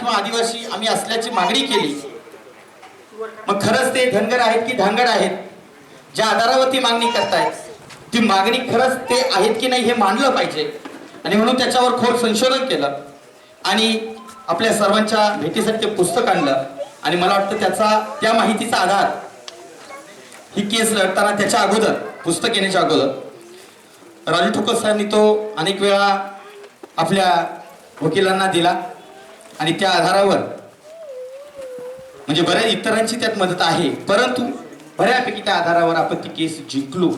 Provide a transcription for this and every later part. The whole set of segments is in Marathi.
किंवा आदिवासी आम्ही असल्याची मागणी केली, मग खरंच ते धनगर आहेत की धांगड आहेत? ज्या आधारावरती मागणी करतायत ती मागणी खरंच ते आहेत की नाही हे मानलं पाहिजे. आणि म्हणून त्याच्यावर खोल संशोधन केलं आणि आपल्या सर्वांच्या भेटीसाठी ते पुस्तक आणलं. आणि मला वाटतं त्या माहितीचा आधार ही केस लढताना त्याच्या अगोदर, पुस्तक येण्याच्या अगोदर राजू ठोकर साहेबांनी तो अनेक वेळा आपल्या वकिलांना दिला आणि त्या आधारावर म्हणजे बऱ्याच इतरांची त्यात मदत आहे, परंतु बऱ्यापैकी त्या आधारावर आपण ती केस जिंकलो.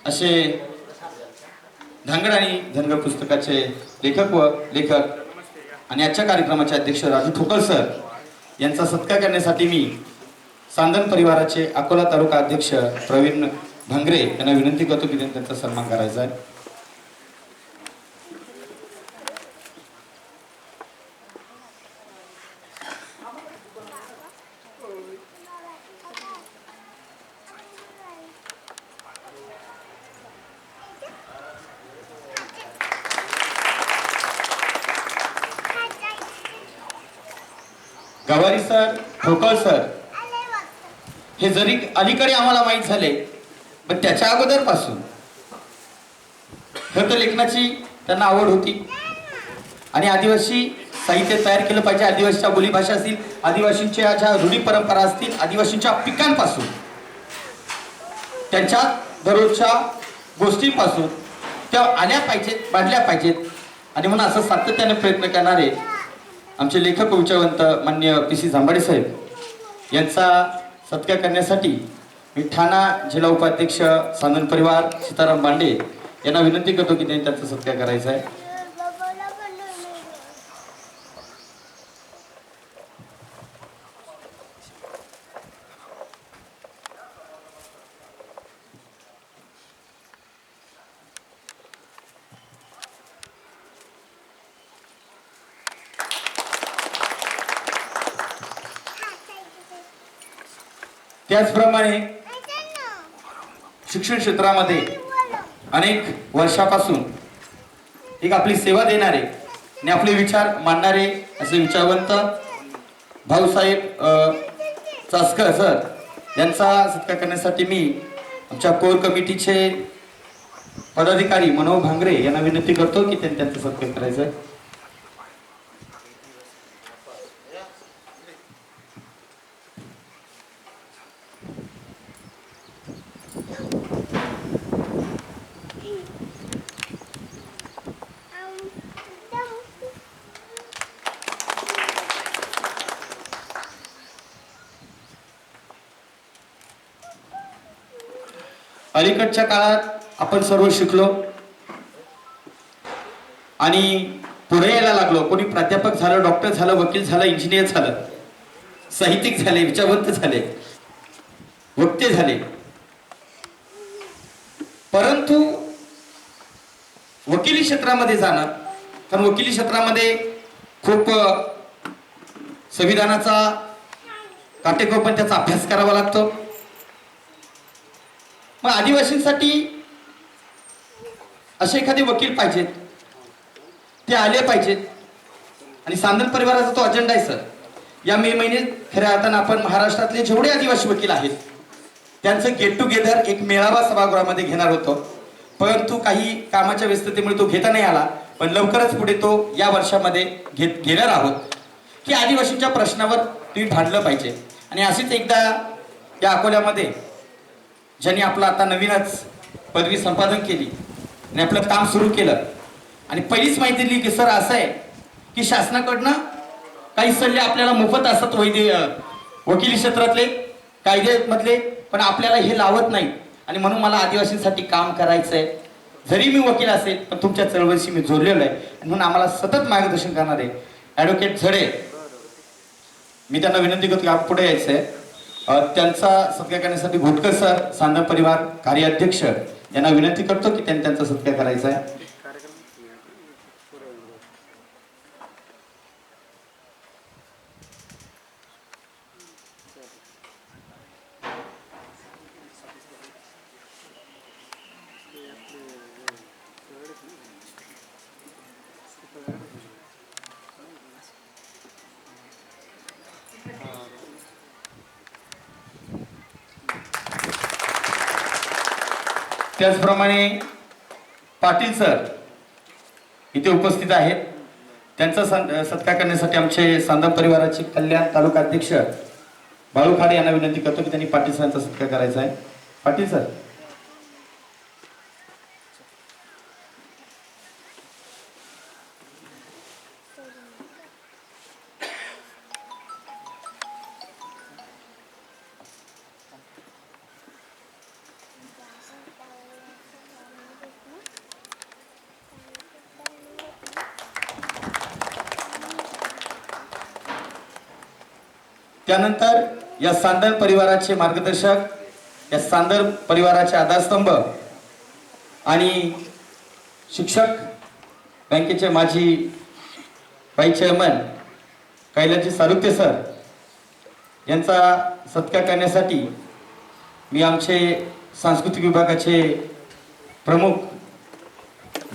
असे धांगड आणि धनगर पुस्तकाचे लेखक आणि आजच्या कार्यक्रमाचे अध्यक्ष राजू ठोकर सर यांचा सत्कार करण्यासाठी मी सांदन परिवाराचे अकोला तालुका अध्यक्ष प्रवीण भांगरे यांना विनंती करतो की त्यांचा सन्मान करायचा आहे. गवारी सर, ठोकर सर हे जरी अलीकडे आम्हाला माहीत झाले, पण त्याच्या अगोदर पासून खरं तर लेखनाची त्यांना आवड होती आणि आदिवासी साहित्य तयार केलं पाहिजे. आदिवासीच्या बोलीभाषा असतील, आदिवासींच्या ज्या रूढी परंपरा असतील, आदिवासींच्या पिकांपासून त्यांच्या दररोजच्या गोष्टींपासून त्या आल्या पाहिजेत, बांधल्या पाहिजेत. आणि म्हणून असं सातत्याने प्रयत्न करणारे आमचे लेखक उच्चवंत मान्य PC जांभाडे साहेब यांचा सत्कार करण्यासाठी मी ठाणा जिल्हा उपाध्यक्ष सांदन परिवार सीताराम बांडे यांना विनंती करतो की त्यांनी त्यांचा सत्कार करायचा आहे. त्याचप्रमाणे शिक्षण क्षेत्रामध्ये अनेक वर्षापासून एक आपली सेवा देणारे आणि आपले विचार मांडणारे असे विचारवंत भाऊसाहेब चासकर सर यांचा सत्कार करण्यासाठी मी आमच्या कोर कमिटीचे पदाधिकारी मनोहर भांगरे यांना विनंती करतो की त्यांनी त्यांचा सत्कार करायचा आहे. अलीकडच्या काळात आपण सर्व शिकलो आणि पुढे यायला लागलो. कोणी प्राध्यापक झालं, डॉक्टर झालं, वकील झालं, इंजिनियर झालं, साहित्यिक झाले, विचारवंत झाले, वक्ते झाले. परंतु वकिली क्षेत्रामध्ये जाणं, कारण वकिली क्षेत्रामध्ये खूप संविधानाचा काटेकोरपणे त्याचा अभ्यास करावा लागतो. मग आदिवासींसाठी असे एखादे वकील पाहिजेत, ते आले पाहिजेत. आणि सांदन परिवाराचा तो अजेंडा आहे सर. या मे महिन्यात खऱ्या अर्थानं आपण महाराष्ट्रातले जेवढे आदिवासी वकील आहेत त्यांचं गेट टुगेदर एक मेळावा सभागृहामध्ये घेणार होतो, परंतु काही कामाच्या व्यस्ततेमुळे तो घेता नाही आला. पण लवकरच पुढे तो या वर्षामध्ये घेणार आहोत की आदिवासींच्या प्रश्नावर तुम्ही भांडलं पाहिजे. आणि अशीच एकदा या अकोल्यामध्ये ज्यांनी आपलं आता नवीनच पदवी संपादन केली आणि आपलं काम सुरू केलं आणि पहिलीच माहिती दिली की सर असं आहे की शासनाकडनं काही सल्ले आपल्याला मोफत असतात वकिली क्षेत्रातले, कायद्यामधले, पण आपल्याला हे लावत नाही. आणि म्हणून मला आदिवासींसाठी काम करायचं आहे. जरी मी वकील असेल पण तुमच्या चळवळीशी मी जोडलेलो आहे. आणि म्हणून आम्हाला सतत मार्गदर्शन करणारे ॲडव्होकेट झडे, मी त्यांना विनंती करतो की आपण पुढे यायचं आहे. त्यांचा सत्कार करण्यासाठी घोटकर सर सांदन परिवार कार्याध्यक्ष यांना विनंती करतो की त्यांनी त्यांचा सत्कार करायचा आहे. त्याचप्रमाणे पाटील सर इथे उपस्थित आहेत. त्यांचा सत्कार करण्यासाठी आमचे सांदम परिवाराचे कल्याण तालुका अध्यक्ष बाळू खाडे यांना विनंती करतो की त्यांनी पाटील सरांचा सत्कार करायचा आहे. पाटील सर. त्यानंतर या सांदन परिवाराचे मार्गदर्शक, या सांदन परिवाराचे आधारस्तंभ आणि शिक्षक बँकेचे माजी वाईस चेअरमन कैलाजी सारुते सर यांचा सत्कार करण्यासाठी मी आमचे सांस्कृतिक विभागाचे प्रमुख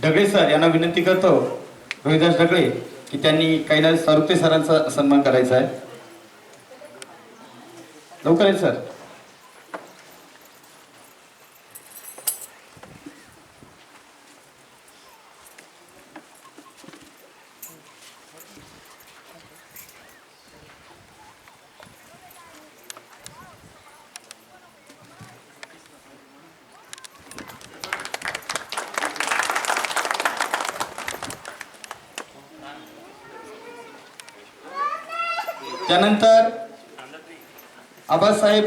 ढगळे सर यांना विनंती करतो, रोहिदास ढगळे, की त्यांनी कैलास सारुते सरांचा सन्मान करायचा आहे. लवकर आहे सर. त्यानंतर आबासाहेब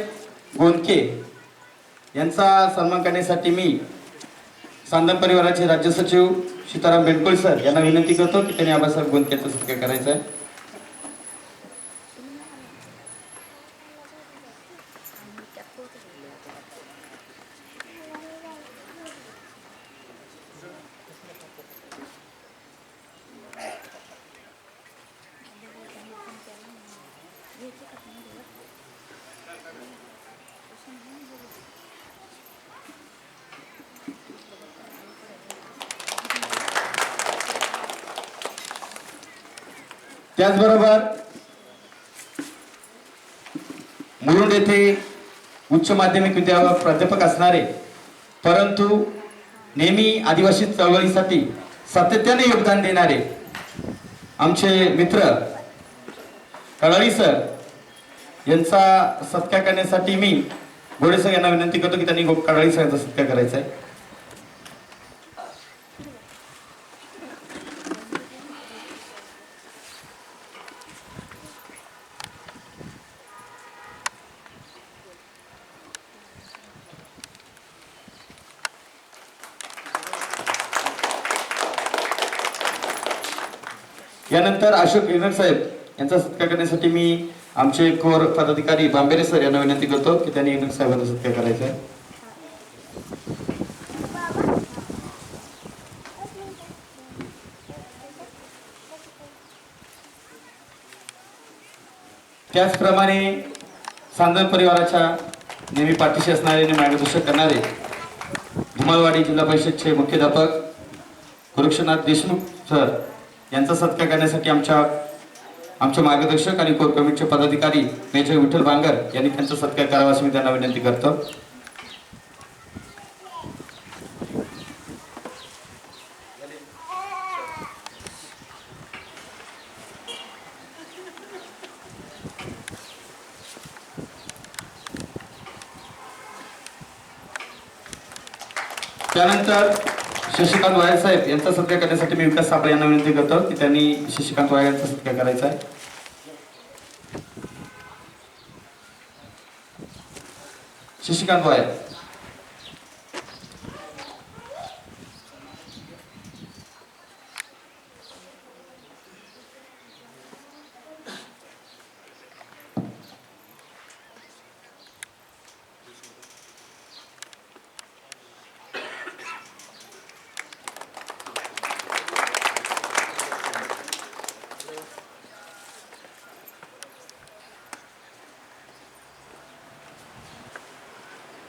गोंदके यांचा सन्मान करण्यासाठी मी सांदन परिवाराचे राज्य सचिव सीताराम बेंडकोळ सर यांना विनंती करतो की त्यांनी आबासाहेब गोंदकेचा सत्कार करायचा आहे. त्याचबरोबर मुरुड येथे उच्च माध्यमिक विद्यालयात प्राध्यापक असणारे, परंतु नेहमी आदिवासी चळवळीसाठी सातत्याने योगदान देणारे आमचे मित्र कळाळी सर यांचा सत्कार करण्यासाठी मी घोडे सर यांना विनंती करतो की त्यांनी कळाळी सर यांचा सत्कार करायचा आहे. यानंतर अशोक इनर साहेब यांचा सत्कार करण्यासाठी मी आमचे कोर पदाधिकारी बांबेरे सर यांना विनंती करतो की त्यांनी इनर साहेबांचा सत्कार करायचा आहे. त्याचप्रमाणे सांदन परिवाराच्या नेहमी पाठीशी असणारे आणि मार्गदर्शन करणारे धुमाळवाडी जिल्हा परिषदचे मुख्याध्यापक गोरक्षनाथ देशमुख सर यांचा सत्कार करण्यासाठी आमचे मार्गदर्शक आणि कोर कमिटीचे पदाधिकारी मेजर विठ्ठल बांगर यांनी त्यांचा सत्कार करावा अशी मी त्यांना विनंती करतो. त्यानंतर शशिकांत वायर साहेब यांचा सत्कार करण्यासाठी मी विकास साबळे यांना विनंती करतो की त्यांनी शशिकांत वायर यांचा सत्कार करायचा आहे. शशिकांत वायर.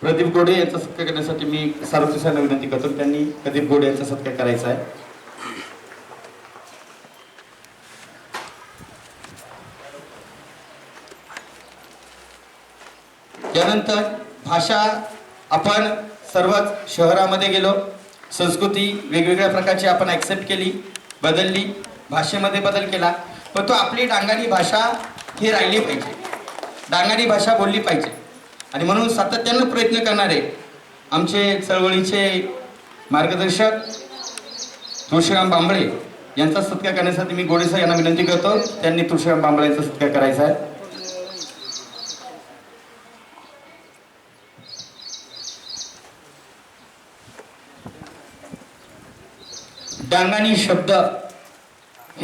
प्रदीप गोडे यांचा सत्कार करण्यासाठी मी सार्वत्रिक सरांना विनंती करतो, त्यांनी प्रदीप गोडे यांचा सत्कार करायचा आहे. त्यानंतर भाषा आपण सर्वच शहरामध्ये गेलो, संस्कृती वेगवेगळ्या प्रकारची आपण ॲक्सेप्ट केली, बदलली, भाषेमध्ये बदल केला, पण तो आपली डांगाडी भाषा ही राहिली पाहिजे, डांगाडी भाषा बोलली पाहिजे. आणि म्हणून सातत्यानं प्रयत्न करणारे आमचे चळवळीचे मार्गदर्शक तुळशीराम बांबळे यांचा सत्कार करण्यासाठी मी गोडेसर यांना विनंती करतो. त्यांनी तुळशीराम बांबळे यांचा सत्कार करायचा आहे. डांगाणी शब्द